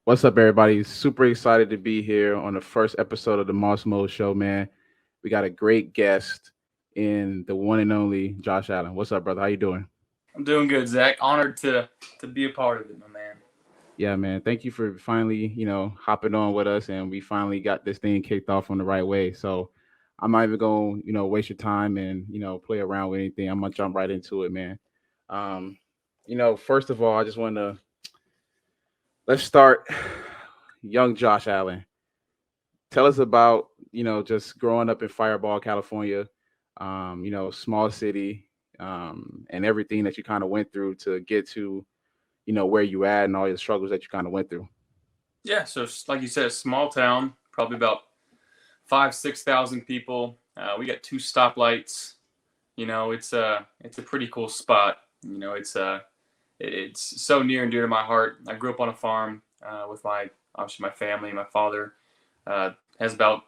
What's up, everybody? Super excited to be here on the first episode of the Moss Mode Show, man. We got a great guest in the one and only Josh Allen. What's up, brother? How you doing? I'm doing good, Zach. Honored to be a part of it, my man. Yeah, man. Thank you for finally, hopping on with us, and we finally got this thing kicked off on the right way. So I'm not even gonna, waste your time and play around with anything. I'm gonna jump right into it, man. Um, first of all, I just want to let's start. Young Josh Allen. Tell us about just growing up in Fireball, California, small city, and everything that you kind of went through to get to where you at and all the struggles that you kind of went through. Yeah, so like you said, small town, probably about 5,000 to 6,000 people. We got two stoplights. It's a pretty cool spot. It's so near and dear to my heart. I grew up on a farm with my obviously my family. My father uh, has about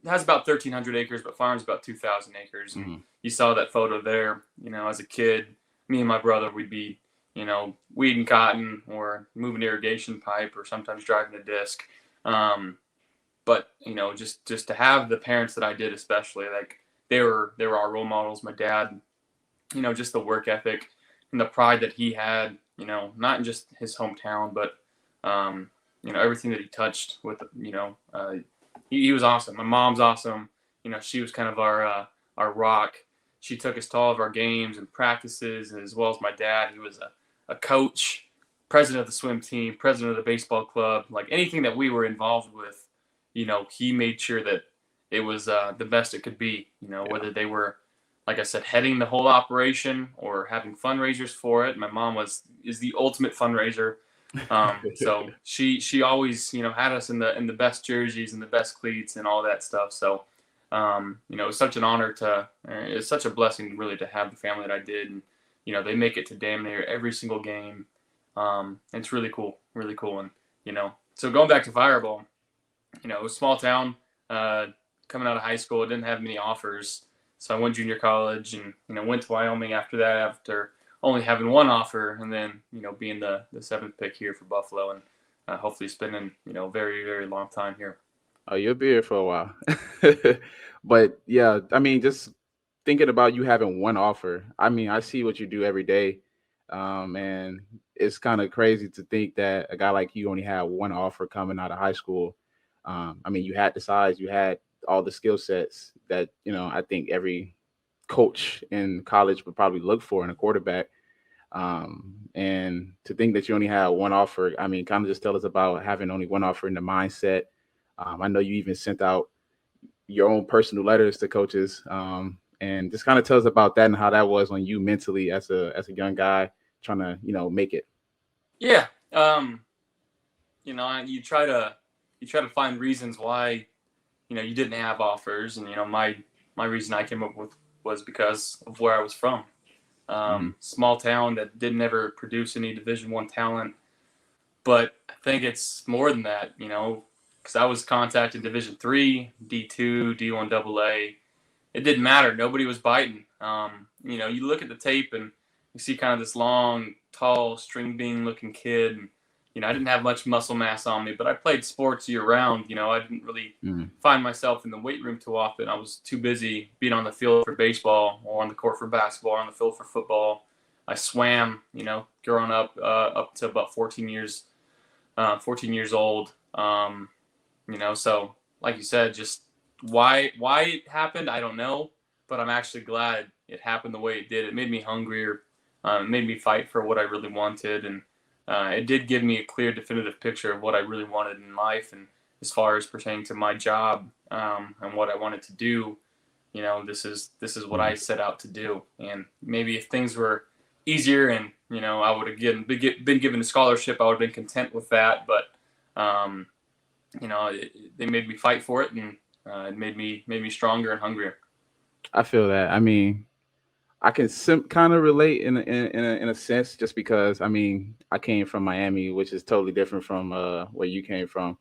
has about 1,300 acres, but farms about 2,000 acres. And Hmm. you saw that photo there. As a kid, me and my brother, we'd be weeding cotton or moving irrigation pipe or sometimes driving a disc. Um, but just to have the parents that I did, especially like they were our role models. My dad, just the work ethic and the pride that he had, not in just his hometown, but everything that he touched with, he was awesome. My mom's awesome. She was kind of our rock. She took us to all of our games and practices, as well as my dad. He was a coach, president of the swim team, president of the baseball club. Like anything that we were involved with, he made sure that it was the best it could be. Yeah. Whether they were, like I said, heading the whole operation or having fundraisers for it. My mom is the ultimate fundraiser. So she always had us in the best jerseys and the best cleats and all that stuff. So it's such an honor it's such a blessing really to have the family that I did, and they make it to damn near every single game. It's really cool, and so going back to Fireball, it was a small town. Coming out of high school, I didn't have many offers, so I went junior college and went to Wyoming after that. After only having one offer, and then being the seventh pick here for Buffalo, and hopefully spending very very long time here. Oh, you'll be here for a while. But yeah, I mean, just thinking about you having one offer. I mean, I see what you do every day. And it's kind of crazy to think that a guy like you only had one offer coming out of high school. I mean, you had the size, you had all the skill sets that, I think every coach in college would probably look for in a quarterback. And to think that you only had one offer, I mean, kind of just tell us about having only one offer in the mindset. I know you even sent out your own personal letters to coaches, and just kind of tell us about that and how that was on you mentally as a young guy trying to make it. Yeah, you try to find reasons why you didn't have offers, and my reason I came up with was because of where I was from. Hmm. Small town that didn't ever produce any Division 1 talent, but I think it's more than that. Because I was contacted Division 3, D2, D1 AA. It didn't matter. Nobody was biting. You look at the tape and you see kind of this long, tall, string bean looking kid. And, I didn't have much muscle mass on me, but I played sports year round. I didn't really Hmm. find myself in the weight room too often. I was too busy being on the field for baseball or on the court for basketball or on the field for football. I swam, growing up to about 14 years old. So like you said, just why it happened, I don't know, but I'm actually glad it happened the way it did. It made me hungrier. It made me fight for what I really wanted, and it did give me a clear, definitive picture of what I really wanted in life. And as far as pertaining to my job and what I wanted to do, this is what I Hmm. set out to do. And maybe if things were easier and I would have been given a scholarship, I would have been content with that. But um, they made me fight for it, and it made me stronger and hungrier. I feel that. I mean, I can kind of relate in a sense, just because I mean I came from Miami, which is totally different from where you came from.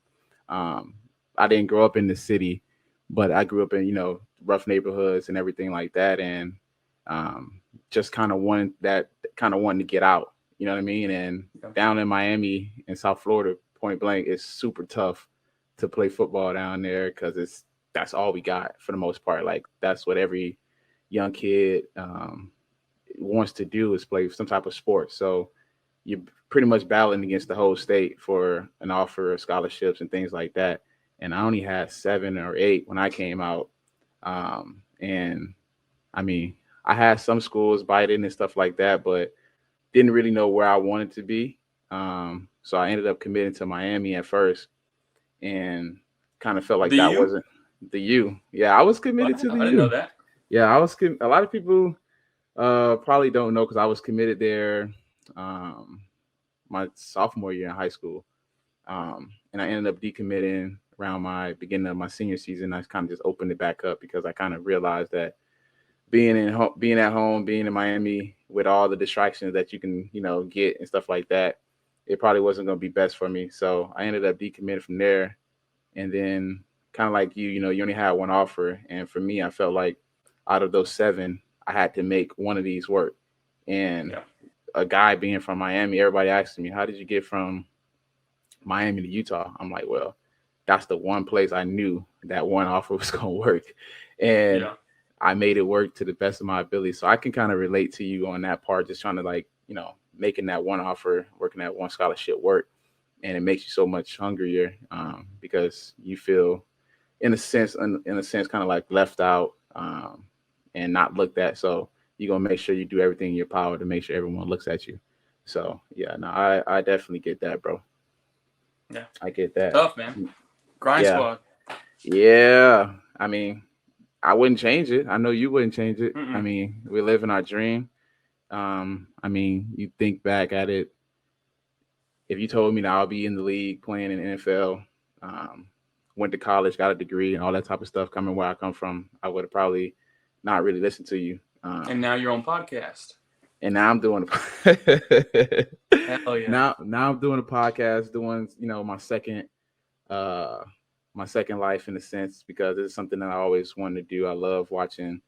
Um, I didn't grow up in the city, but I grew up in rough neighborhoods and everything like that, and um, just kind of wanted to get out. You know what I mean? And Yeah. down in Miami in South Florida, point blank, it's super tough to play football down there because that's all we got for the most part. Like that's what every young kid wants to do is play some type of sport. So you're pretty much battling against the whole state for an offer of scholarships and things like that. And I only had 7 or 8 when I came out. And I mean, I had some schools biting and stuff like that, but didn't really know where I wanted to be. So I ended up committing to Miami at first, and kind of felt like The that U? wasn't the U. Yeah, I was What? committed to the I didn't know U. that. Yeah, a lot of people probably don't know because I was committed there um, my sophomore year in high school, and I ended up decommitting around my beginning of my senior season. I kind of just opened it back up because I kind of realized that being at home, being in Miami with all the distractions that you can get and stuff like that, it probably wasn't going to be best for me. So I ended up decommitting from there, and then kind of like you only had one offer, and for me, I felt like out of those 7, I had to make one of these work. And Yeah. a guy being from Miami, everybody asking me, "How did you get from Miami to Utah?" I'm like, "Well, that's the one place I knew that one offer was going to work." And Yeah. I made it work to the best of my ability. So I can kind of relate to you on that part, just trying to like, making that one offer, working that one scholarship work. And it makes you so much hungrier because you feel, in a sense, kind of like left out and not looked at. So you're going to make sure you do everything in your power to make sure everyone looks at you. So yeah, no, I definitely get that, bro. Yeah. I get that. Tough, man. Grind Yeah. squad. Yeah. I mean, I wouldn't change it. I know you wouldn't change it. I Mm-mm. mean, we live in our dream. I mean, you think back at it. If you told me that I'll be in the league playing in the NFL, um, went to college, got a degree, and all that type of stuff, coming where I come from, I would have probably not really listened to you. And now you're on podcast. And now I'm doing Hell yeah. now I'm doing a podcast, doing uh my second life in a sense because it's something that I always wanted to do. I love watching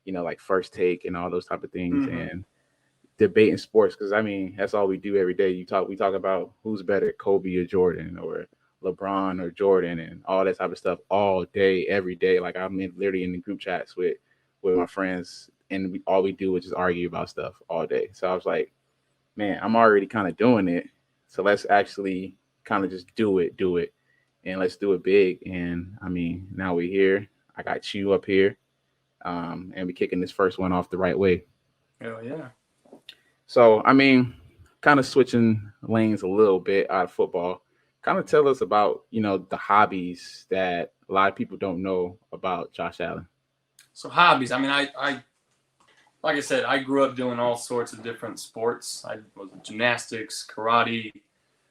like First Take and all those type of things Mm-hmm. and debating sports because I mean that's all we do every day. We talk about who's better, Kobe or Jordan or LeBron or Jordan and all that type of stuff all day, every day. Like I'm literally in the group chats with my friends and all we do is just argue about stuff all day. So I was like, man, I'm already kind of doing it. So let's actually kind of just do it, and let's do it big. And I mean, now we're here. I got you up here, and we're kicking this first one off the right way. Hell yeah. So, I mean, kind of switching lanes a little bit out of football. Kind of tell us about, the hobbies that a lot of people don't know about Josh Allen. So hobbies. I mean, I like I said, I grew up doing all sorts of different sports. I was gymnastics, karate,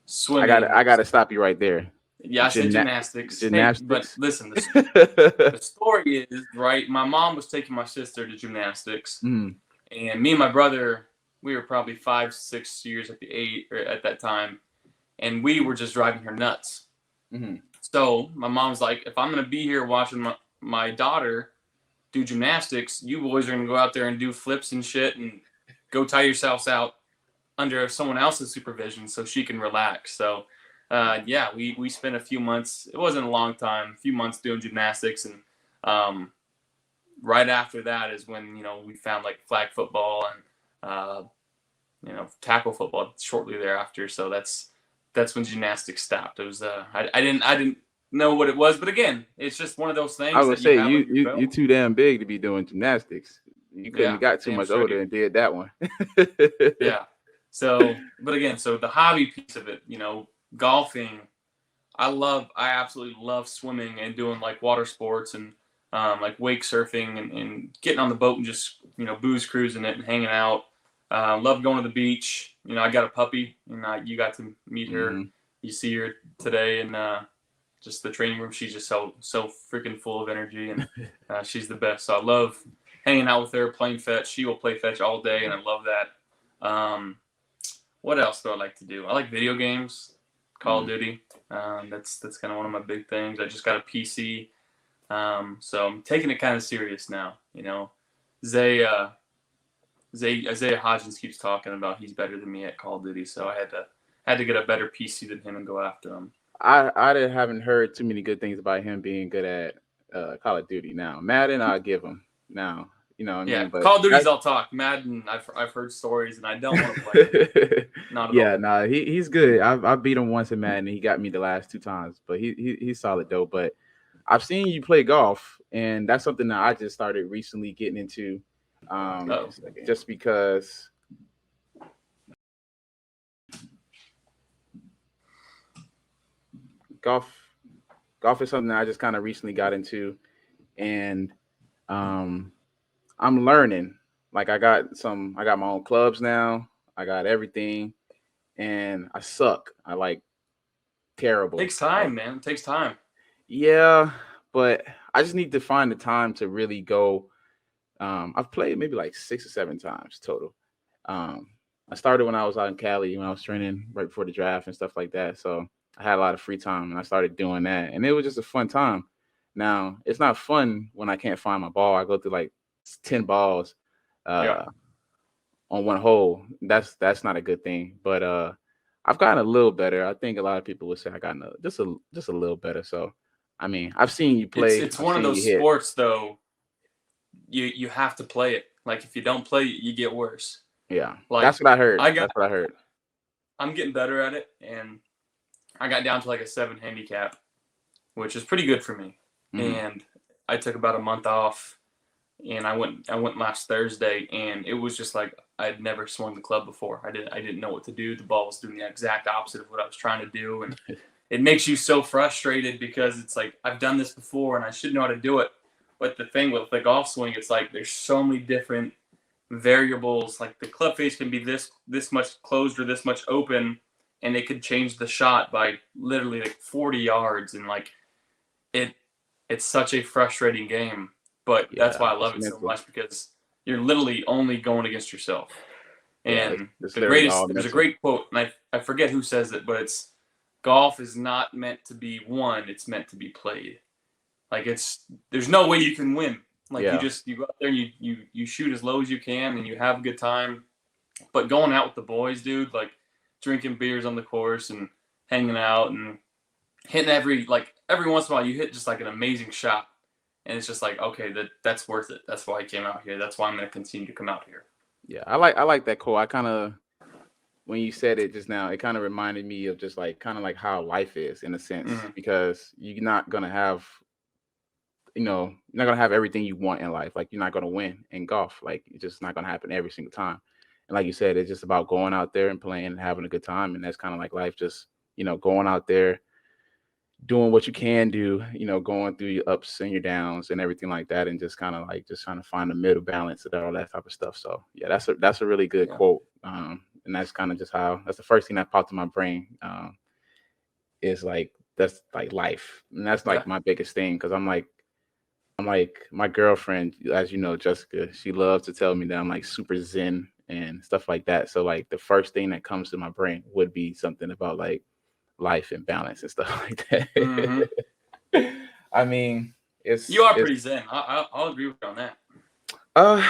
swimming. I gotta stop you right there. Yeah, I said Gymna- gymnastics. Hey, but Gymnastics. listen, the story is right. My mom was taking my sister to gymnastics, Mm, and me and my brother, we were probably 5, 6 years at the age or at that time, and we were just driving her nuts. mm, So my mom's like, if I'm gonna be here watching my daughter do gymnastics, you boys are gonna go out there and do flips and shit and go tie yourselves out under someone else's supervision so she can relax. So yeah, we spent a few months. It wasn't a long time, a few months doing gymnastics, and um, right after that is when we found like flag football and tackle football shortly thereafter. So that's when gymnastics stopped. It was I didn't know what it was, but again, it's just one of those I things was gonna that you say have under your you belt. too damn big to be doing gymnastics. You couldn't Yeah, have got too damn much straight. older and did that one. Yeah. So, but again, so the hobby piece of it, golfing. I absolutely love swimming and doing like water sports and like wake surfing and getting on the boat and just booze cruising it and hanging out. Love going to the beach. I got a puppy, and you got to meet her. Hmm. You see her today, and just the training room. She's just so freaking full of energy, and she's the best. So I love hanging out with her, playing fetch. She will play fetch all day, and I love that. What else do I like to do? I like video games, Call of Duty. That's kind of one of my big things. I just got a PC, so I'm taking it kind of serious now. Zay Isaiah Hodgins keeps talking about he's better than me at Call of Duty, so I had to get a better PC than him and go after him. Haven't heard too many good things about him being good at Call of Duty. Now Madden, I'll give him. Now you know what I Yeah, mean, but Call of Duty's that, I'll talk. Madden, I've heard stories and I don't want to play it. Not at yeah, all. nah, he's good. I beat him once in Madden. He got me the last two times, but he's solid though. But I've seen you play golf, and that's something that I just started recently getting into, Oh, just because golf golf is something that I just kind of recently got into, and um, I'm learning. Like I got my own clubs now. I got everything, and I suck. I like terrible. takes Like time, man. It takes time. yeah, but I just need to find the time to really go. I've played maybe like 6 or 7 times total. Um, I started when I was out in Cali when I was training right before the draft and stuff like that. So I had a lot of free time and I started doing that, and it was just a fun time. Now it's not fun when I can't find my ball. I go through like 10 balls Yeah, uh, on one hole. That's not a good thing. But I've gotten a little better. I think a lot of people would say I got just a little better. So I mean, I've seen you it's play. it's I've one of seen you those hit. sports though. You have to play it. Like if you don't play it, you get worse. Yeah, Like that's what I heard. I got, That's what I heard. I'm getting better at it, and I got down to like a 7 handicap, which is pretty good for me. Hmm. And I took about a month off, and I went last Thursday, and it was just like I'd never swung the club before. I didn't know what to do. The ball was doing the exact opposite of what I was trying to do, and it makes you so frustrated because it's like I've done this before and I should know how to do it. But the thing with the golf swing, it's like there's so many different variables. Like the club face can be this much closed or this much open, and it could change the shot by literally like 40 yards. And like it, it's such a frustrating game. But that's Yeah, why I it's love it so mental. much because you're literally only going against yourself. Yeah, And it's the literally all greatest, there's a mental. great quote, and I forget who says it, but it's golf is not meant to be won, it's meant to be played. Like there's no way you can win. Like Yeah, you go out there and you shoot as low as you can and you have a good time. But going out with the boys, dude, like drinking beers on the course and hanging out and hitting every once in a while you hit just like an amazing shot. And it's just like, okay, that's worth it. That's why I came out here. That's why I'm gonna continue to come out here. yeah. I like that quote. I kind of when you said it just now, it kind of reminded me of just like kind of like how life is in a sense Mm-hmm. because you're not gonna have you're not gonna have everything you want in life. Like you're not gonna win in golf. Like it's just not gonna happen every single time. And like you said, it's just about going out there and playing and having a good time. And that's kind of like life. Just going out there doing what you can do, going through your ups and your downs and everything like that, and just kind of like just trying to find a middle balance and all that type of stuff. So yeah, that's a really good Yeah. quote. And that's kind of just how that's the first thing that popped in my brain. Is like that's like life, and that's Yeah. like my biggest thing because I'm like my girlfriend, as you know, Jessica. She loves to tell me that I'm like super zen and stuff like that. So like the first thing that comes to my brain would be something about like life and balance and stuff like Mm-hmm. that. I mean, You it's are it's pretty zen. I'll agree with you on that. uh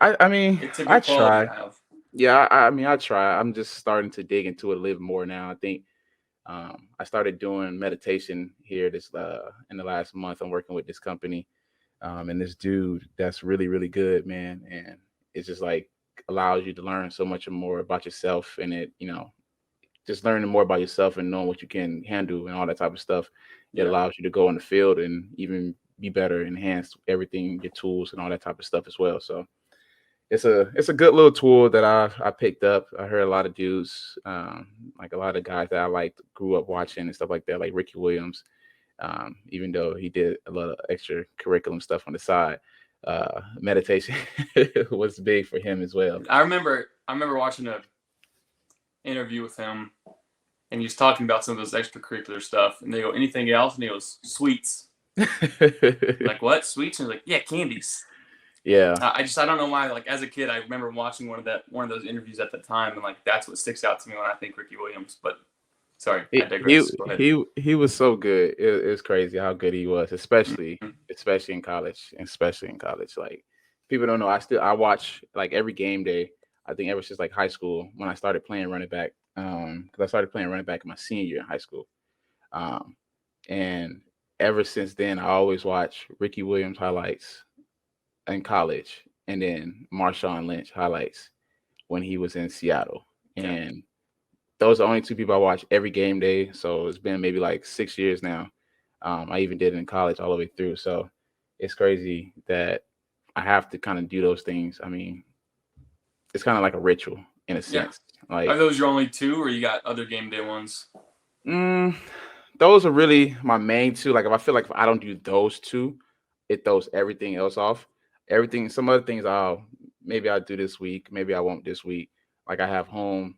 I mean It's a I good quality try. to have. Yeah, I mean I try. I'm just starting to dig into it a little more now. I think I started doing meditation here this in the last month. I'm working with this company, and this dude that's really really good, man. And it's just like allows you to learn so much more about yourself, and it just learning more about yourself and knowing what you can handle and all that type of stuff. It Yeah. allows you to go in the field and even be better, enhance everything, your tools and all that type of stuff as well. So it's a good little tool that I picked up. I heard a lot of dudes, like a lot of guys that I like grew up watching and stuff like that, like Ricky Williams. Even though he did a lot of extra curriculum stuff on the side, meditation was big for him as well. I remember watching a interview with him, and he was talking about some of those extracurricular stuff, and they go, anything else? And he goes, sweets. Like what? Sweets? And he's like, yeah, candies. Yeah, I don't know why. Like as a kid, I remember watching one of those interviews at the time, and like that's what sticks out to me when I think Ricky Williams. But sorry, I he he digress. Go ahead. he was so good. It's crazy how good he was, especially in college, Like people don't know. I watch like every game day. I think ever since like high school when I started playing running back. Because I started playing running back in my senior year in high school. Um, and ever since then, I always watch Ricky Williams highlights in college, and then Marshawn Lynch highlights when he was in Seattle. Yeah. And those are the only two people I watch every game day. So it's been maybe like 6 years now. I even did it in college all the way through. So it's crazy that I have to kind of do those things. I mean, it's kind of like a ritual in a Yeah. sense. Are Like, those your only two, or you got other game day ones? mm, those are really my main two. Like, if I feel like if I don't do those two, it throws everything else off. Everything, some other things maybe I'll do this week, maybe I won't this week. Like, I have home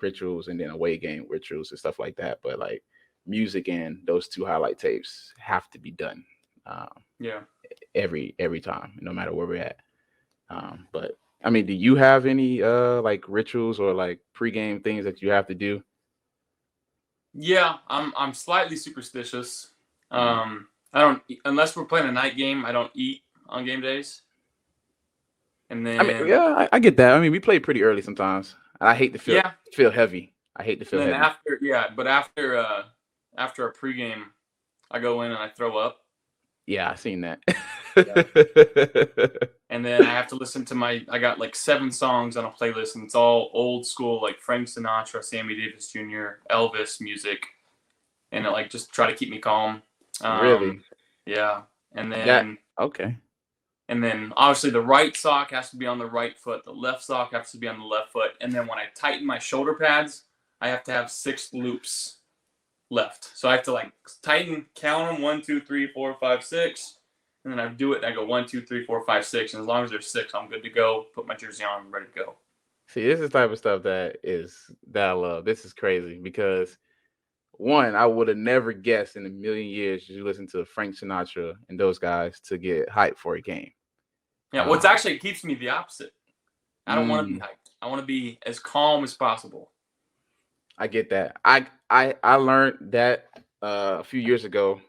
rituals and then away game rituals and stuff like that. But like music and those two highlight tapes have to be done um, Yeah. every time, no matter where we're at. But I mean, do you have any like rituals or like pregame things that you have to do? Yeah, I'm slightly superstitious. Mm. I don't unless we're playing a night game. I don't eat on game days, and I mean, then yeah, I get that. I mean, we play pretty early sometimes. And I hate to yeah, feel heavy. I hate to and feel then heavy. after yeah, but after a pregame, I go in and I throw up. Yeah, I seen that. Yeah. And then I have to listen to I got like 7 songs on a playlist, and it's all old school, like Frank Sinatra, Sammy Davis Jr., Elvis music, and it like just try to keep me calm. Um, Really? yeah, and That then okay. and then obviously the right sock has to be on the right foot, the left sock has to be on the left foot, and then when I tighten my shoulder pads, I have to have 6 loops left. So I have to like tighten, count them 1, 2, 3, 4, 5, 6, and then I do it. And I go 1, 2, 3, 4, 5, 6, and as long as there's 6, I'm good to go. Put my jersey on, I'm ready to go. See, this is the type of stuff that I love. This is crazy because one, I would have never guessed in a million years you listen to Frank Sinatra and those guys to get hyped for a game. Yeah, what's Um, actually keeps me the opposite. I don't want to be mm, hyped. I want to be as calm as possible. I get that. I learned that a few years ago.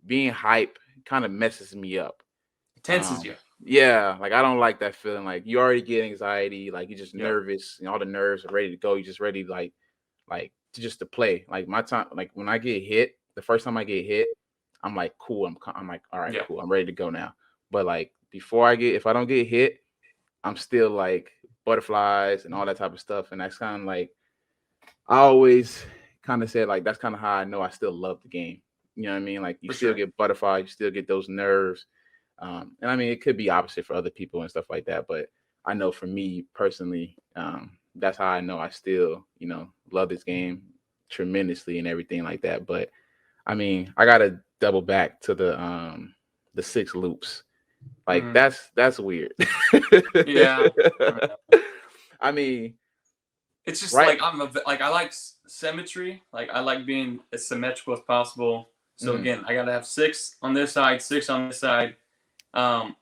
Being hype kind of messes me up. It tenses you. Yeah, like I don't like that feeling. Like you already get anxiety, like you're just Yep. nervous, and all the nerves are ready to go. You're just ready, like to just to play. Like my time, like when I get hit, the first time I get hit, I'm like, cool. I'm like, all right, Yeah. cool. I'm ready to go now. But like before if I don't get hit, I'm still like butterflies and all that type of stuff. And that's kind of like I always kind of said like that's kind of how I know I still love the game. You know what I mean? Like you For still sure. get butterflies, you still get those nerves. And I mean it could be opposite for other people and stuff like that, but I know for me personally, that's how I know I still, love this game tremendously and everything like that. But I mean, I gotta double back to the 6 loops. Like Mm. that's weird. Yeah. I know. I mean, It's just right? like I like symmetry. Like I like being as symmetrical as possible. So Mm, again, I gotta have 6 on this side, 6 on this side. Um,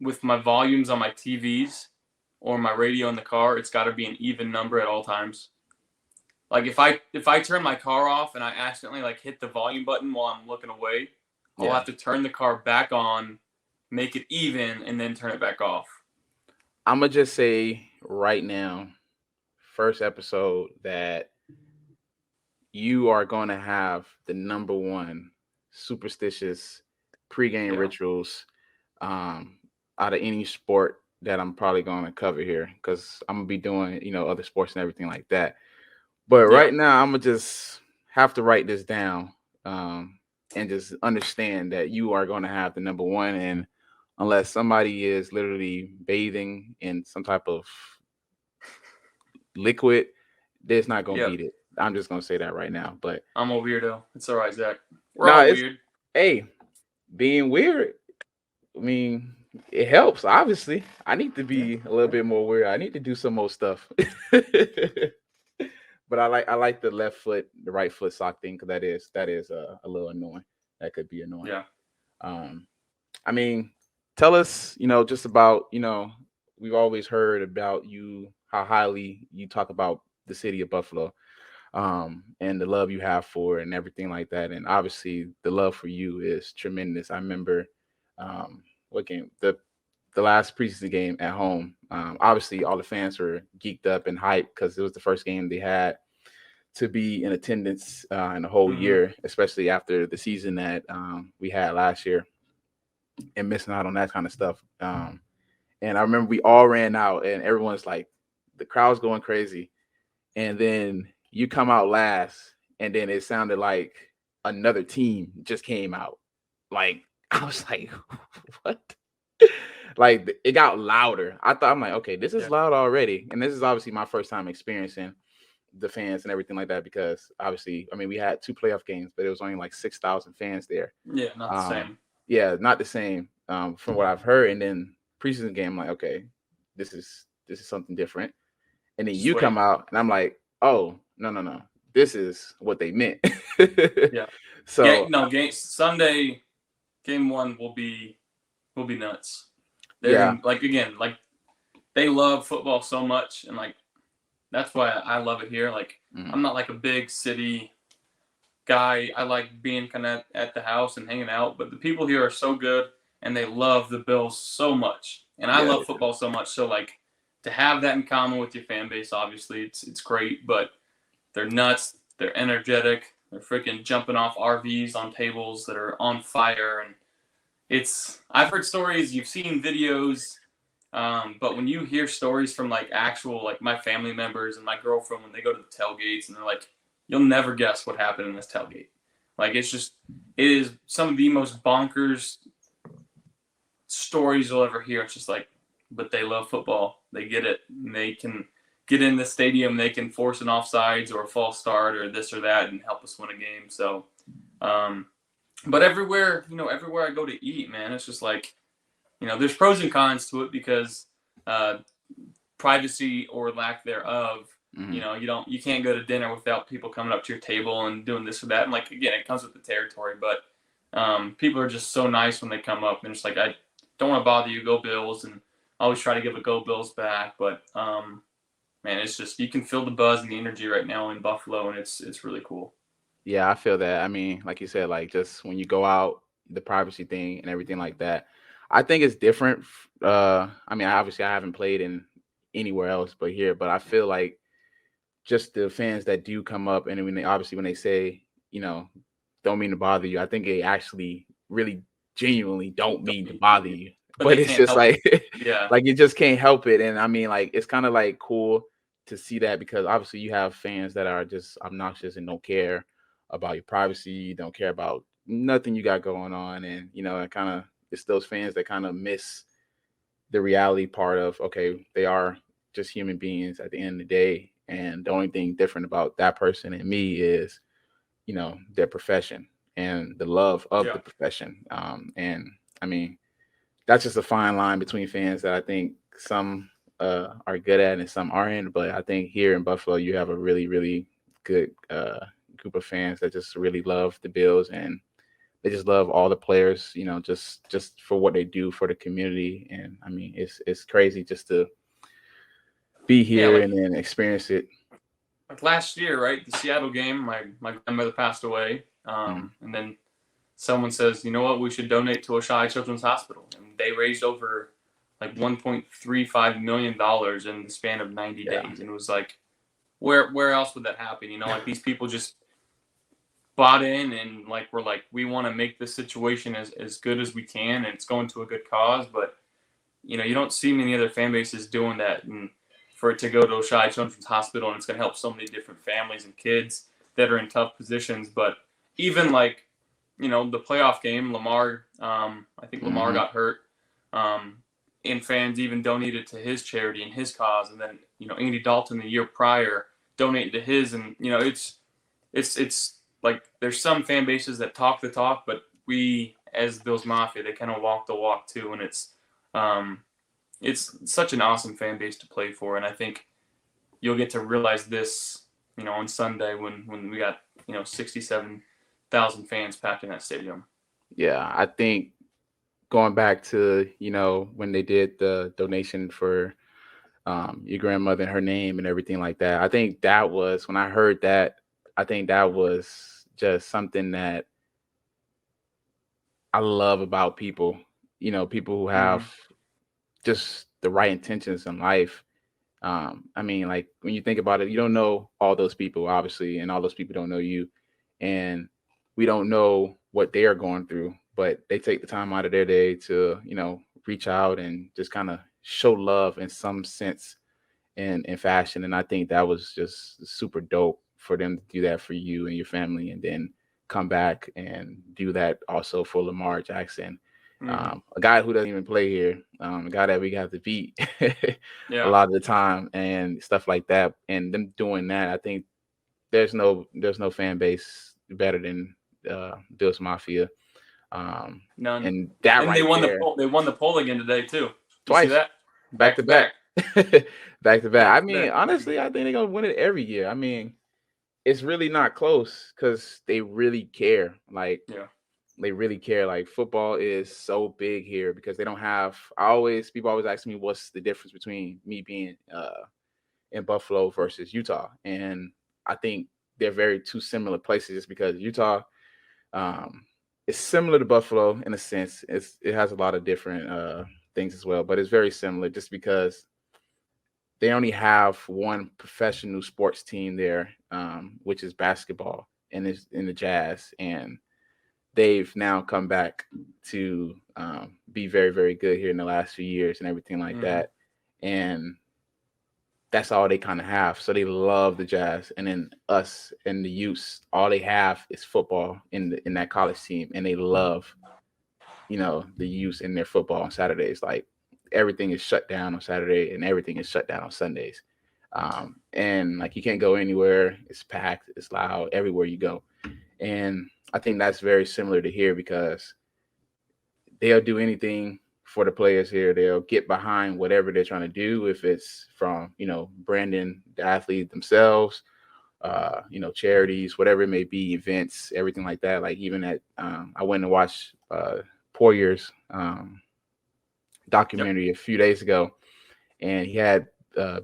with my volumes on my TVs or my radio in the car, it's got to be an even number at all times. Like if I turn my car off and I accidentally like hit the volume button while I'm looking away, I'll yeah. have to turn the car back on, make it even, and then turn it back off. I'm gonna just say right now, first episode that you are going to have the number one superstitious pregame Yeah. rituals um, out of any sport that I'm probably going to cover here because I'm gonna be doing other sports and everything like that. But Yeah. right now, I'm gonna just have to write this down and just understand that you are going to have the number one, and unless somebody is literally bathing in some type of liquid, there's not gonna Yep. beat it. I'm just gonna say that right now. But I'm a weirdo. It's all right, Zach. We're no, all it's weird. hey, being weird. I mean, it helps. Obviously, I need to Yeah. be a little bit more weird. I need to do some more stuff. But I like the left foot, the right foot sock thing because that is a little annoying. That could be annoying. Yeah. Um, I mean, tell us, just about, we've always heard about you, how highly you talk about the city of Buffalo, and the love you have for it and everything like that. And obviously, the love for you is tremendous. I remember what game? the last preseason game at home. Obviously, all the fans were geeked up and hyped because it was the first game they had to be in attendance in the whole Mm-hmm. year, especially after the season that we had last year and missing out on that kind of stuff. And I remember we all ran out, and everyone's like, the crowd's going crazy. And then you come out last, and then it sounded like another team just came out. Like, I was like, what? Like, it got louder. I'm like, okay, this is Yeah. loud already. And this is obviously my first time experiencing the fans and everything like that because obviously, I mean, we had two playoff games, but it was only like 6,000 fans there. Yeah, not the Um, same. yeah, not the same from what I've heard. And then preseason game, I'm like, okay, this is something different. And then Just you wait. come out, and I'm like, oh, no, this is what they meant. Yeah. So Game Sunday, game one will be nuts. They're yeah, gonna like again like they love football so much, and like that's why I love it here. Like mhm. I'm not like a big city guy. I like being kind of at the house and hanging out, but the people here are so good, and they love the Bills so much, and I Yeah, love football so much. So like to have that in common with your fan base, obviously it's great, but they're nuts. They're energetic. They're freaking jumping off RVs on tables that are on fire, and I've heard stories. You've seen videos, but when you hear stories from like actual like my family members and my girlfriend when they go to the tailgates and they're like, you'll never guess what happened in this tailgate. Like it is some of the most bonkers stories you'll ever hear. It's just like, but they love football. They get it. And they can get in the stadium. They can force an offsides or a false start or this or that and help us win a game. So, um, but everywhere I go to eat, man, it's just like, there's pros and cons to it because uh, privacy or lack thereof. mhm. You can't go to dinner without people coming up to your table and doing this or that. And like again, it comes with the territory, but people are just so nice when they come up and it's like I don't want to bother you, go Bills, and I always try to give a go Bills back. But man, it's just you can feel the buzz and the energy right now in Buffalo, and it's really cool. Yeah, I feel that. I mean, like you said, like just when you go out, the privacy thing and everything like that. I think it's different. I mean, obviously, I haven't played in anywhere else but here, but I feel like just the fans that do come up and when they say, don't mean to bother you, I think they actually really genuinely don't mean to bother you. But But they it's can't just help it. like Yeah, like you just can't help it. And I mean, like it's kind of like cool to see that because obviously you have fans that are just obnoxious and don't care about your privacy, don't care about nothing you got going on. And it kind of it's those fans that kind of miss the reality part of okay, they are just human beings at the end of the day, and the only thing different about that person and me is their profession and the love of yeah, the profession. And I mean that's just a fine line between fans that I think some are good at and some aren't. But I think here in Buffalo, you have a really, really good group of fans that just really love the Bills and they just love all the players. Just for what they do for the community. And I mean, it's crazy just to be yeah. here and then experience it. Like last year, right? The Seattle game, my grandmother passed away, Mm. and then someone says, you know what, we should donate to Oshai Children's Hospital, and they raised over like $1.35 million in the span of 90 Yeah, days, and it was like, where else would that happen? Like these people just bought in and like we're like we want to make this situation as good as we can, and it's going to a good cause, but you don't see many other fan bases doing that. And for it to go to Oshai Children's Hospital and it's going to help so many different families and kids that are in tough positions. But even like, the playoff game, Lamar, I think Lamar hmm got hurt. Um, and fans even donated to his charity and his cause. And then, Andy Dalton the year prior donated to his. And, it's like there's some fan bases that talk the talk, but we, as Bills Mafia, they kind of walk the walk too. And um, it's such an awesome fan base to play for, and I think you'll get to realize this, on Sunday when we got 67,000 fans packed in that stadium. yeah. I think going back to when they did the donation for your grandmother and her name and everything like that. I think that was when I heard that. I think that was just something that I love about people. People who have Mm-hmm. just the right intentions in life. I mean, like when you think about it, you don't know all those people, obviously, and all those people don't know you, and we don't know what they are going through, but they take the time out of their day to, reach out and just kind of show love in some sense in fashion. And I think that was just super dope for them to do that for you and your family, and then come back and do that also for Lamar Jackson, Mm-hmm. a guy who doesn't even play here, a guy that we got to beat a Yeah. lot of the time and stuff like that. And them doing that, I think there's no fan base better than Bills Mafia. Um, None. and that And they right won the there poll. They won the poll again today too. You see twice, that? back Back to to back, back. back to back. Back I to mean, back. honestly, I think they're gonna win it every year. I mean, it's really not close because they really care. Like Yeah. they really care. Like football is so big here because they don't have. People always ask me what's the difference between me being in Buffalo versus Utah, and I think they're very two similar places just because Utah um, is similar to Buffalo in a sense. It has a lot of different things as well, but it's very similar just because they only have one professional sports team there, which is basketball, and it's in the Jazz, and they've now come back to be very, very good here in the last few years and everything like Mm-hmm. that. And that's all they kind of have. So they love the Jazz, and then us and the youth, all they have is football in that college team, and they love the youth in their football on Saturdays. Like everything is shut down on Saturday, and everything is shut down on Sundays. And like you can't go anywhere. It's packed. It's loud everywhere you go. And I think that's very similar to here because they'll do anything for the players here. They'll get behind whatever they're trying to do, if it's from, branding the athlete themselves, charities, whatever it may be, events, everything like that. Like even I went and watched Poyer's Yep. documentary a few days ago, and he had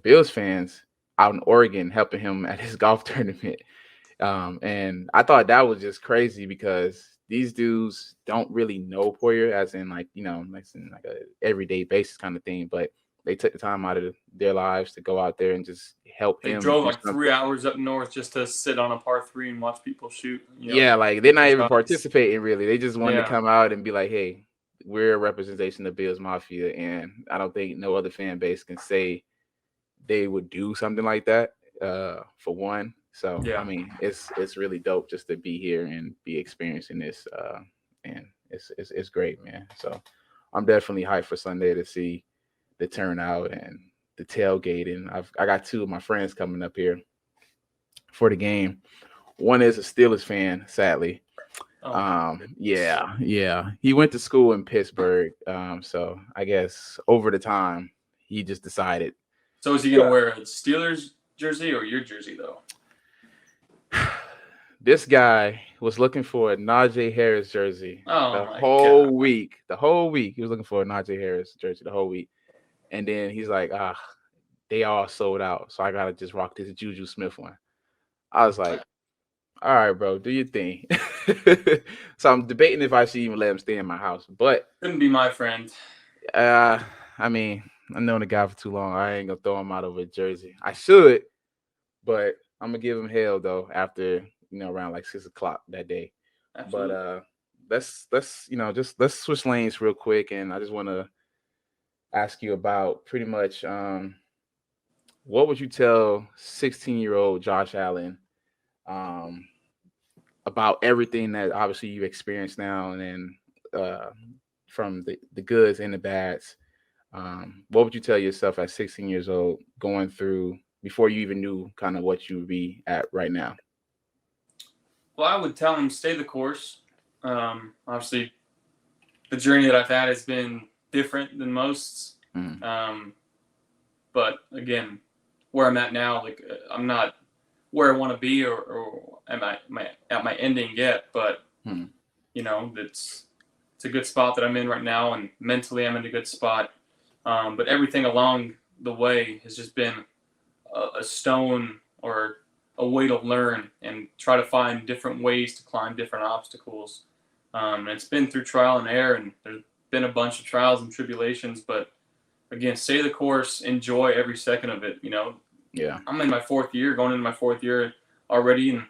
Bills fans out in Oregon helping him at his golf tournament. And I thought that was just crazy because these dudes don't really know Poyer as in like, like in like a everyday basis kind of thing, but they took the time out of their lives to go out there and just help They him drove do like something. 3 hours up north just to sit on a par three and watch people shoot. Yeah, like they're not even Shots. participating really. They just wanted to Yeah. come out and be like, hey, we're a representation of Bills Mafia. And I don't think no other fan base can say they would do something like that, for one. So I Yeah. mean, it's really dope just to be here and be experiencing this, and it's great, man. So I'm definitely hyped for Sunday to see the turnout and the tailgating. I got two of my friends coming up here for the game. One is a Steelers fan, sadly. Oh my goodness. Yeah. He went to school in Pittsburgh. So I guess over the time he just decided. So is he gonna wear a Steelers jersey or your jersey though? This guy was looking for a Najee Harris jersey Oh the my god. whole week. The whole week he was looking for a Najee Harris jersey the whole week, and then he's like, they all sold out, so I gotta just rock this Juju Smith one. I was like, all right, bro, do your thing. So I'm debating if I should even let him stay in my house, but Couldn't be my friend. uh, I mean, I've known the guy for too long. I ain't gonna throw him out of a jersey. I should, but I'm gonna give him hell though after around like 6 o'clock that day. But Absolutely. just let's switch lanes real quick, and I just want to ask you about pretty much what would you tell 16-year-old Josh Allen um about everything that obviously you experienced now, and then uh from the goods and the bads. What would you tell yourself at 16 years old going through before you even knew kind of what you would be at right now? Well, I would tell him stay the course. Obviously, the journey that I've had has been different than most. Mm, But again, where I'm at now, like I'm not where I want to be or am I at my ending yet. But mm, it's a good spot that I'm in right now, and mentally I'm in a good spot. But everything along the way has just been a stone or a way to learn and try to find different ways to climb different obstacles. And it's been through trial and error, and there's been a bunch of trials and tribulations, but again, stay the course, enjoy every second of it. Yeah. I'm in my 4th year, going into my 4th year already, and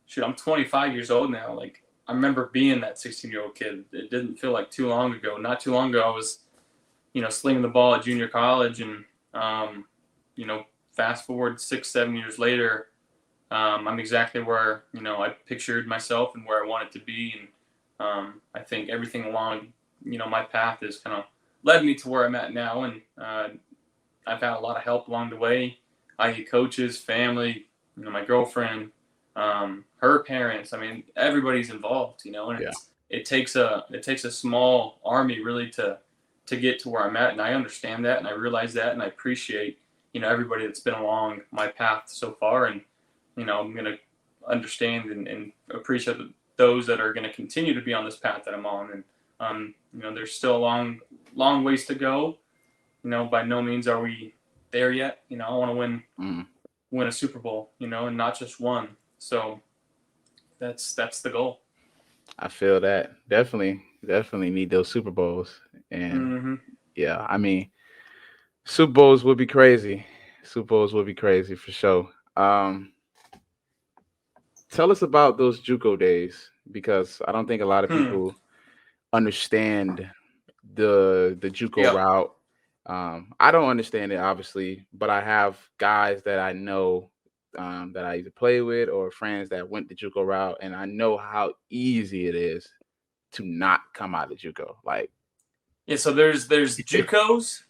shoot, I'm 25 years old now. Like, I remember being that 16-year-old kid. It didn't feel like too long ago. Not too long ago, I was, slinging the ball at junior college, and um, you know, fast forward 6, 7 years later, I'm exactly where I pictured myself and where I wanted to be, and I think everything along my path has kind of led me to where I'm at now, and I've had a lot of help along the way, i.e., coaches, family, my girlfriend, her parents. I mean, everybody's involved, and Yeah. it takes a small army really to get to where I'm at, and I understand that, and I realize that, and I appreciate everybody that's been along my path so far, and I'm gonna understand and appreciate those that are going to continue to be on this path that I'm on, and there's still a long ways to go. By no means are we there yet. I want to Mm. win a Super Bowl, and not just one. So that's the goal. I feel that. Definitely need those Super Bowls. And Mm-hmm. yeah, I mean, Super Bowls would be crazy. Super Bowls would be crazy for sure. Um, Tell us about those JUCO days because I don't think a lot of Hmm. people understand the JUCO Yep. route. I don't understand it obviously, but I have guys that I know that I either play with or friends that went the JUCO route, and I know how easy it is to not come out of JUCO. Like, Yeah. So there's JUCOs,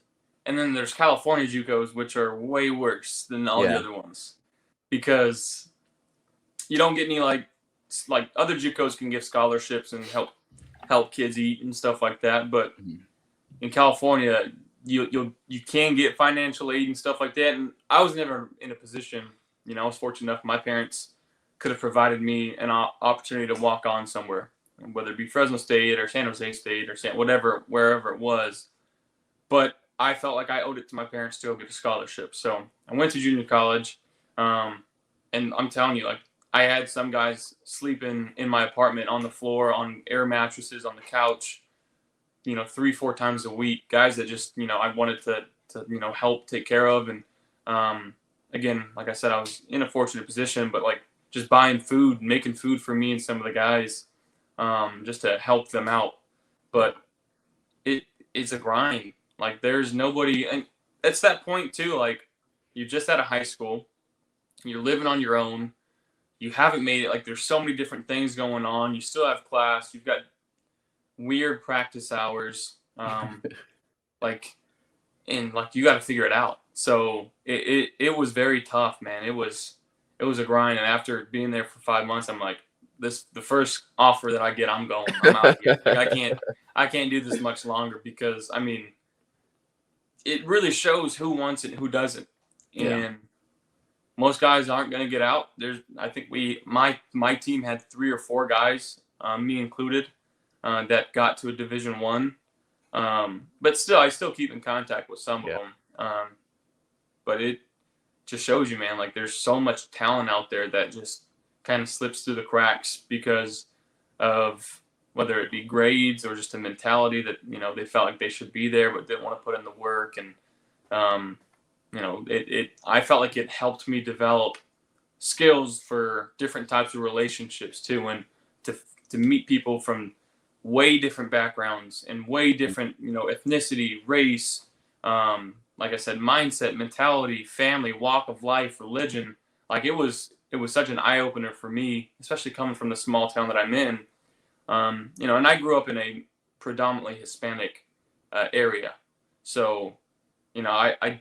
and then there's California JUCOs, which are way worse than all the yeah, other ones because you don't get any like other JUCOs can give scholarships and help kids eat and stuff like that, but mhm, in California, you can get financial aid and stuff like that. And I was never in a position. I was fortunate enough. My parents could have provided me an opportunity to walk on somewhere, whether it be Fresno State or San Jose State or whatever, wherever it was. But I felt like I owed it to my parents to go get a scholarship. So I went to junior college, um, and I'm telling you, like, I had some guys sleeping in my apartment on the floor, on air mattresses, on the couch, 3, 4 times a week, guys that just, I wanted to help take care of. And again, like I said, I was in a fortunate position, but like just buying food, making food for me and some of the guys, just to help them out. yeah, But it's a grind. Like there's nobody, and it's that point too. Like you're just out of high school, you're living on your own, you haven't made it. Like there's so many different things going on. You still have class. You've got weird practice hours. Like and like you got to figure it out. So it was very tough, man. It was a grind. And after being there for 5 months, I'm like, the first offer that I get, I'm going. I'm out of here. Like I can't do this much longer because I mean, it really shows who wants it and who doesn't. yeah, And most guys aren't going to get out. I think my team had 3 or 4 guys, me included, that got to a Division 1. But still, I still keep in contact with some of yeah, them. But it just shows you, man, like there's so much talent out there that just kind of slips through the cracks because of whether it be grades or just a mentality that they felt like they should be there but didn't want to put in the work. And um, it I felt like it helped me develop skills for different types of relationships too, and to to meet people from way different backgrounds and way different, ethnicity, race, like I said, mindset, mentality, family, walk of life, religion. Like it was such an eye opener for me, especially coming from the small town that I'm in. And I grew up in a predominantly Hispanic area, so I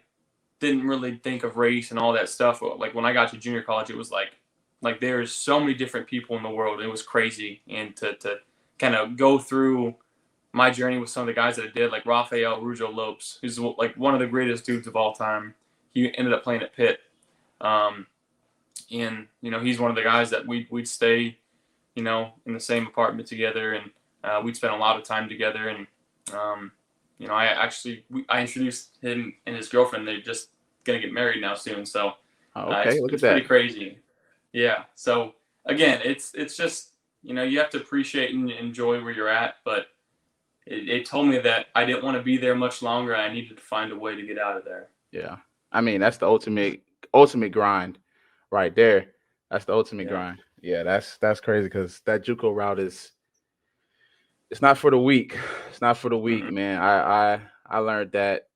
didn't really think of race and all that stuff. Like when I got to junior college, it was like there's so many different people in the world. It was crazy, and to kind of go through my journey with some of the guys that I did, like Rafael Rujo Lopes, who's like one of the greatest dudes of all time. He ended up playing at Pitt, um, and he's one of the guys that we'd stay, in the same apartment together, and we'd spend a lot of time together. And I introduced him and his girlfriend. They're just gonna get married now soon, so oh, okay, look at it's pretty that. crazy. Yeah. So again, it's just you have to appreciate and enjoy where you're at, but it told me that I didn't want to be there much longer. I needed to find a way to get out of there. Yeah. I mean, that's the ultimate grind right there. That's the ultimate Yeah. grind. Yeah, that's crazy because that JUCO route is it's not for the weak. It's not for the weak, Mm-mm. man. I learned that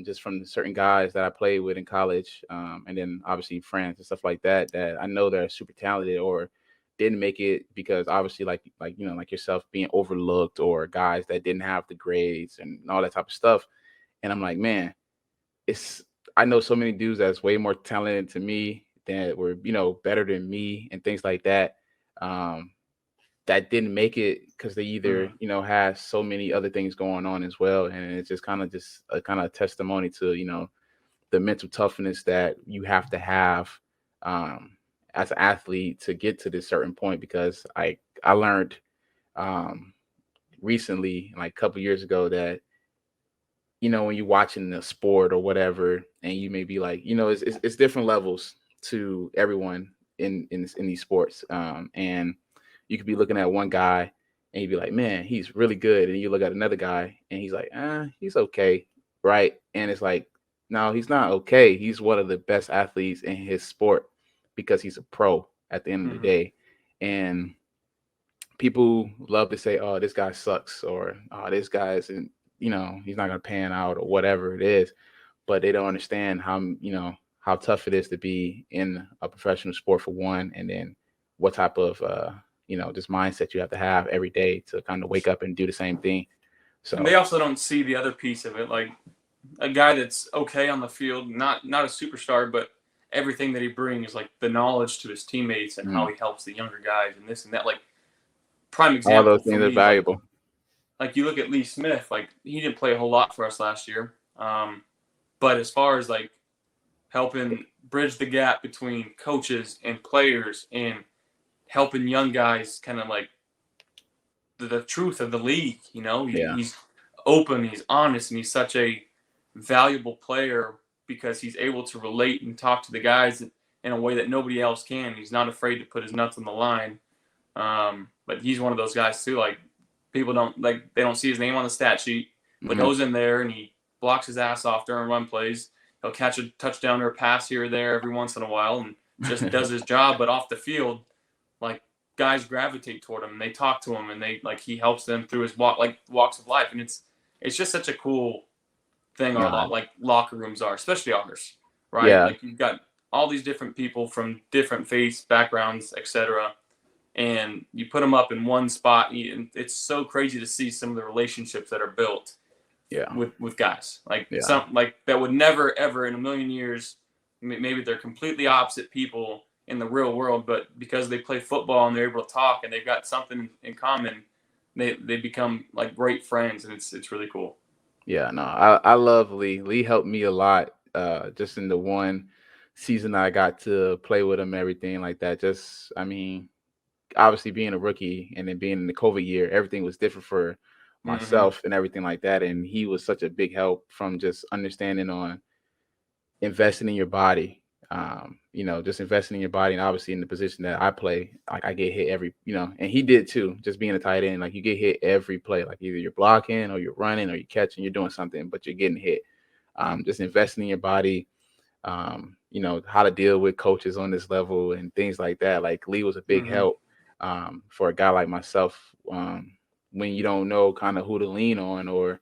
just from certain guys that I played with in college, and then obviously friends and stuff like that. That I know they're super talented or didn't make it because obviously like like yourself being overlooked or guys that didn't have the grades and all that type of stuff. And I'm like, man, it's I know so many dudes that's way more talented to me that were better than me and things like that. Um, that didn't make it because they either Mm. had so many other things going on as well, and it's just a kind of testimony to the mental toughness that you have to have um, as an athlete to get to this certain point. Because I learned um, recently, like a couple years ago, that when you're watching the sport or whatever, and you may be like, it's different levels to everyone in these sports. And you could be looking at one guy and you'd be like, man, he's really good. And you look at another guy and he's like, he's okay. Right. And it's like, no, he's not okay. He's one of the best athletes in his sport because he's a pro at the end of the Mm-hmm. day. And people love to say, "Oh, this guy sucks," or "Oh, this guy isn't," he's not gonna pan out or whatever it is. But they don't understand how tough it is to be in a professional sport for one, and then what type of just mindset you have to have every day to kind of wake up and do the same thing. And So they also don't see the other piece of it, like a guy that's okay on the field, not a superstar, but everything that he brings, like the knowledge to his teammates and how mm, he helps the younger guys and this and that. Like prime all example those for things are me, like valuable. you look at Lee Smith, like he didn't play a whole lot for us last year, but as far as like helping bridge the gap between coaches and players and helping young guys kind of like the truth of the league. Yeah, He's open, he's honest, and he's such a valuable player because he's able to relate and talk to the guys in a way that nobody else can. He's not afraid to put his nuts on the line. But he's one of those guys too. Like people don't like they don't see his name on the stat sheet, but hmm goes in there and he blocks his ass off during run plays. He'll catch a touchdown or a pass here or there every once in a while and just does his job. But off the field, like guys gravitate toward him and they talk to him and they like he helps them through his walks of life and it's just such a cool thing our no, like locker rooms are, especially ours, right? yeah, Like you've got all these different people from different faiths, backgrounds, etc., and you put them up in one spot. And it's so crazy to see some of the relationships that are built yeah, with guys like yeah. some like that would never ever in a million years. Maybe they're completely opposite people in the real world, but because they play football and they're able to talk and they've got something in common, they become like great friends, and it's really cool. Yeah, no, I love Lee. Lee helped me a lot. Just in the one season I got to play with him, everything like that. Just, I mean, obviously being a rookie and then being in the COVID year, everything was different for Mm-hmm. myself and everything like that. And he was such a big help from just understanding on investing in your body. Just investing in your body, and obviously in the position that I play, like I get hit every, and he did too. Just being a tight end, like you get hit every play, like either you're blocking or you're running or you're catching, you're doing something, but you're getting hit. Just investing in your body, how to deal with coaches on this level and things like that. Like Lee was a big Mm-hmm. help for a guy like myself when you don't know kind of who to lean on, or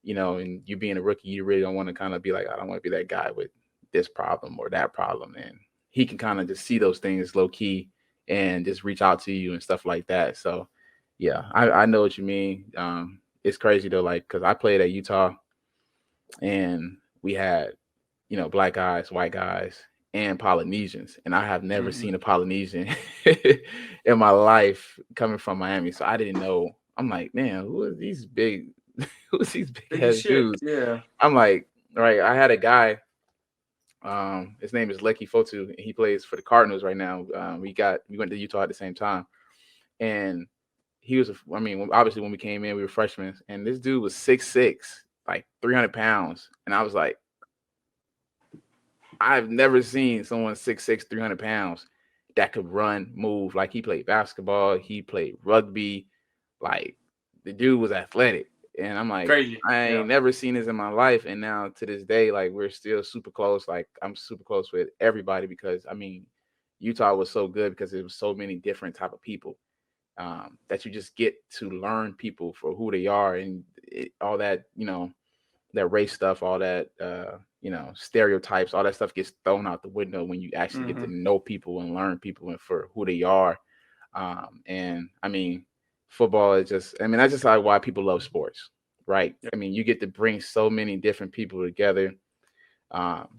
and you being a rookie, you really don't want to kind of be like, I don't want to be that guy with this problem or that problem. And he can kind of just see those things low key and just reach out to you and stuff like that. So yeah, I know what you mean. It's crazy though, like because I played at Utah and we had black guys, white guys, and Polynesians. And I have never Mm-hmm. seen a Polynesian in my life coming from Miami. So I didn't know. I'm like, man, who are these big, who's these big Big as ass shit. dudes? Yeah. I'm like, right. I had a guy, his name is Lecky Fotu, and he plays for the Cardinals right now. We went to Utah at the same time. And he was, I mean, obviously when we came in, we were freshmen, and this dude was 6'6", like 300 pounds. And I was like, I've never seen someone 6'6", 300 pounds that could run, move. Like he played basketball, he played rugby. Like the dude was athletic. And I'm like, Crazy. I Yeah. ain't never seen this in my life. And now to this day, like we're still super close. Like I'm super close with everybody because I mean, Utah was so good because there was so many different type of people that you just get to learn people for who they are and all that, that race stuff, all that, stereotypes, all that stuff gets thrown out the window when you actually get to Hmm. know people and learn people and for who they are. And I mean, football is just, I mean, that's just like why people love sports, right? Yeah. I mean, you get to bring so many different people together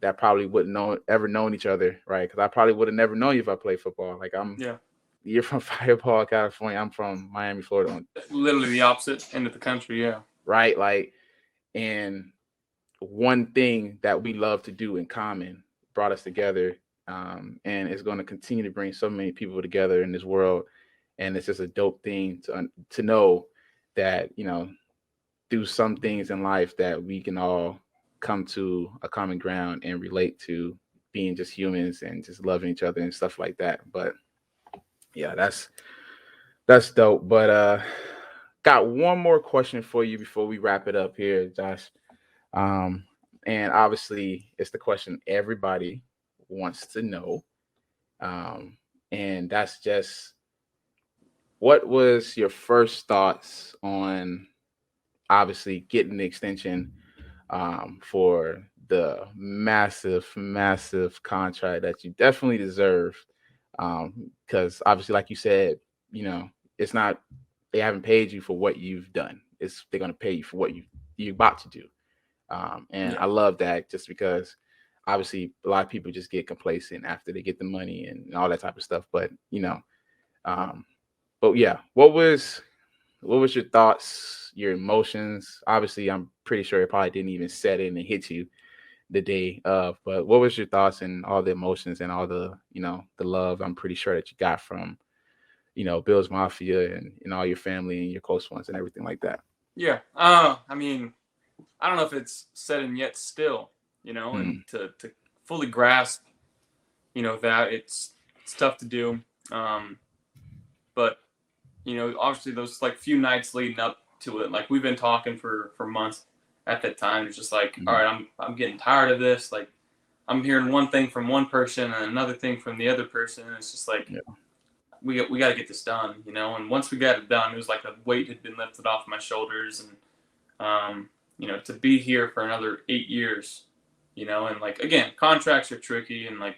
that probably wouldn't know ever known each other, right? Because I probably would have never known you if I played football. Like Yeah. you're from Fireball, California. I'm from Miami, Florida, Literally the opposite end of the country. Yeah. right? Like, and one thing that we love to do in common brought us together, and it's going to continue to bring so many people together in this world. And it's just a dope thing to know that through some things in life that we can all come to a common ground and relate to being just humans and just loving each other and stuff like that. But yeah, that's dope. But got one more question for you before we wrap it up here, Josh. Um, and obviously, it's the question everybody wants to know. Um, and that's just what was your first thoughts on obviously getting the extension for the massive, massive contract that you definitely deserve? Because obviously, like you said, you know, it's not they haven't paid you for what you've done. It's they're gonna pay you for what you're about to do. And Yeah. I love that just because obviously a lot of people just get complacent after they get the money and all that type of stuff. But um, but yeah, what was your thoughts, your emotions? Obviously, I'm pretty sure it probably didn't even set in and hit you the day of. But what was your thoughts and all the emotions and all the the love? I'm pretty sure that you got from Bills Mafia and all your family and your close ones and everything like that. Yeah. I mean, I don't know if it's set in yet still, and Mm, to fully grasp, that it's tough to do. Um, but obviously those like few nights leading up to it, like we've been talking for months at that time. It's just like, all mm, right, I'm getting tired of this. Like I'm hearing one thing from one person and another thing from the other person. And it's just like yeah. we got to get this done, And once we got it done, it was like a weight had been lifted off my shoulders, and to be here for another 8 years, and like again, contracts are tricky, and like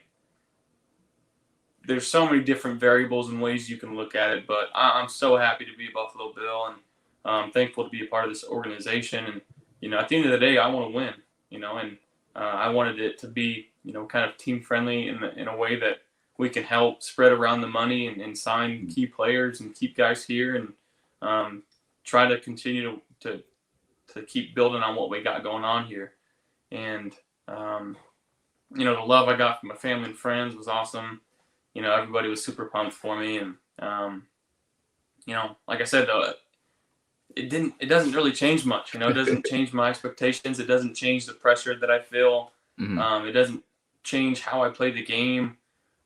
there's so many different variables and ways you can look at it. But I'm so happy to be a Buffalo Bill, and I'm thankful to be a part of this organization. And at the end of the day, I want to win. And I wanted it to be kind of team friendly in a way that we can help spread around the money and sign Mm, key players and keep guys here, and um, try to continue to keep building on what we got going on here. And um, the love I got from my family and friends was awesome. Everybody was super pumped for me, and like I said though, it doesn't really change much. It doesn't change my expectations. It doesn't change the pressure that I feel. mhm, It doesn't change how I play the game.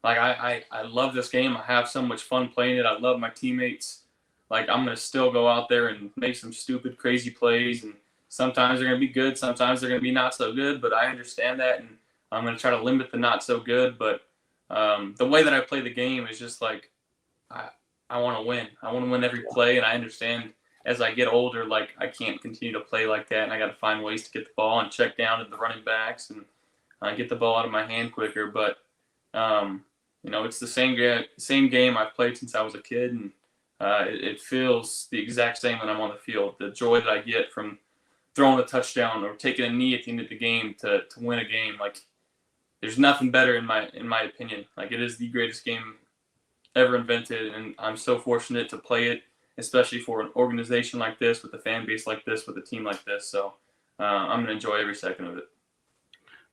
Like I love this game. I have so much fun playing it. I love my teammates. Like I'm gonna still go out there and make some stupid, crazy plays, and sometimes they're gonna be good. Sometimes they're gonna be not so good. But I understand that, and I'm gonna try to limit the not so good. But the way that I play the game is just like I I want to win. I want to win every play, and I understand as I get older, like I can't continue to play like that, and I got to find ways to get the ball and check down to the running backs and get the ball out of my hand quicker. But it's the same game I've played since I was a kid, and it feels the exact same when I'm on the field. The joy that I get from throwing a touchdown or taking a knee at the end of the game to win a game, like there's nothing better in my opinion. Like it is the greatest game ever invented, and I'm so fortunate to play it, especially for an organization like this, with a fan base like this, with a team like this. So I'm gonna enjoy every second of it.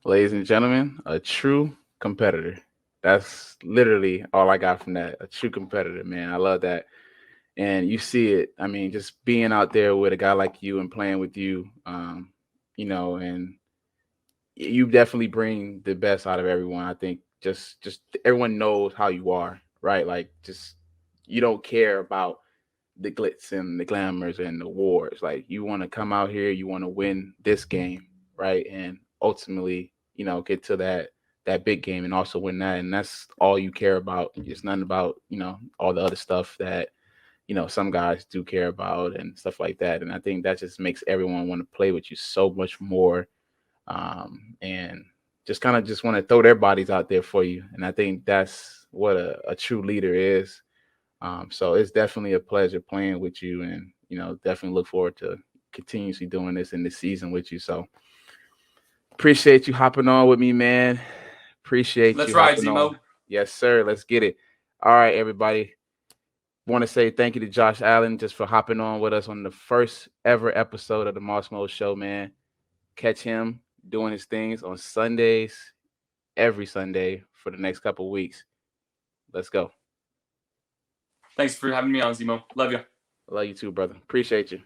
Ladies and gentlemen, a true competitor. That's literally all I got from that. A true competitor, man. I love that. And you see it. I mean, just being out there with a guy like you and playing with you, and you definitely bring the best out of everyone. I think just everyone knows how you are, right? Like just you don't care about the glitz and the glamours and the wars. Like you want to come out here, you want to win this game, right? And ultimately, get to that big game and also win that. And that's all you care about. It's nothing about, all the other stuff that, some guys do care about and stuff like that. And I think that just makes everyone want to play with you so much more. And just kind of just want to throw their bodies out there for you. And I think that's what a true leader is. So it's definitely a pleasure playing with you, and definitely look forward to continuously doing this in this season with you. So appreciate you hopping on with me, man. Appreciate Let's you ride, hopping on. Zemo. Yes, sir. Let's get it. All right, everybody. Want to say thank you to Josh Allen just for hopping on with us on the first ever episode of the Moss Mode Show, man. Catch him doing his things on Sundays, every Sunday for the next couple weeks. Let's go. Thanks for having me on, Zemo. Love you. Love you too, brother. Appreciate you.